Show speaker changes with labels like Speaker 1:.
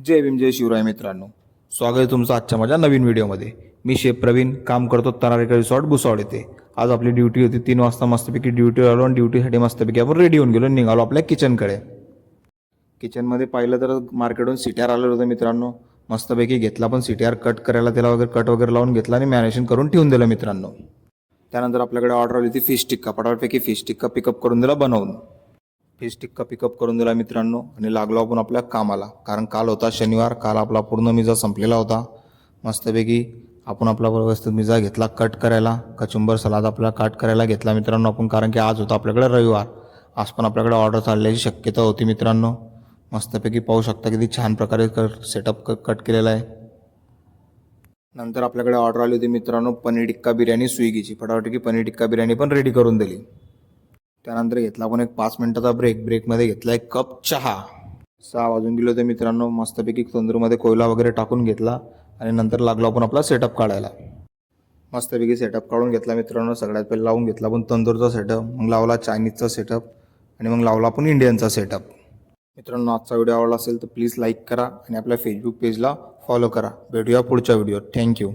Speaker 1: जय भीम जय शिवराय मित्रांनो, स्वागत आहे तुमचं आजच्या माझ्या नवीन व्हिडिओमध्ये। मी शेफ प्रवीण, काम करतो तनारेकर रिसॉर्ट भुसावळ येथे। आज आपली ड्युटी होती 3 वाजता, मस्तपैकी ड्युटीवर आलो आणि ड्युटीसाठी मस्तपैकी आपण रेडी होऊन गेलो, निघालो आपल्या किचनकडे। किचनमध्ये पाहिलं तर मार्केटहून सीटीआर आलेलं होतं मित्रांनो। मस्तपैकी घेतला पण सीटीआर, कट करायला त्याला वगैरे कट वगैरे लावून घेतला आणि मॅरिनेशन करून ठेवून दिलं मित्रांनो। त्यानंतर आपल्याकडे ऑर्डर आली होती फिश टिक्का, पटापटपैकी फिश टिक्का पिकअप करून दिला बनवून। फिश टिक्का पिकअप करून दिला मित्रांनो आणि लागलो आपण आपल्या कामाला, कारण काल होता शनिवार। काल आपला पूर्ण मिजा संपलेला होता। मस्तपैकी आपण आपला व्यवस्थित मिजा घेतला कट करायला, कचुंबर सलाद आपला कट करायला घेतला मित्रांनो आपण, कारण की आज होता आपल्याकडे रविवार। आज पण आपल्याकडे ऑर्डर चालण्याची शक्यता होती मित्रांनो। मस्तपैकी पाहू शकता किती छान प्रकारे सेटअप कट केलेला आहे। नंतर आपल्याकडे ऑर्डर आली होती मित्रांनो पनीर टिक्का बिर्याणी स्विगीची, फटाफटकी पनीर टिक्का बिर्याणी पण रेडी करून दिली। त्यानंतर घेतला आपण एक 5 मिनिटाचा ब्रेकमध्ये घेतला एक कप चहा। 6 वाजून गेले होते मित्रांनो। मस्तपैकी तंदूरमध्ये कोयला वगैरे टाकून घेतला आणि नंतर लागलो आपण आपला सेटअप काढायला। मस्तपैकी सेटअप काढून घेतला मित्रांनो। सगळ्यात पहिले लावून घेतला आपण तंदूरचा सेटअप, मग लावला चायनीजचा सेटअप आणि मग लावला आपण इंडियनचा सेटअप। मित्रांनो, आजचा व्हिडिओ आवडला असेल तर प्लीज लाईक करा आणि आपल्या फेसबुक पेजला फॉलो करा। भेटूया पुढच्या व्हिडिओत। थँक्यू।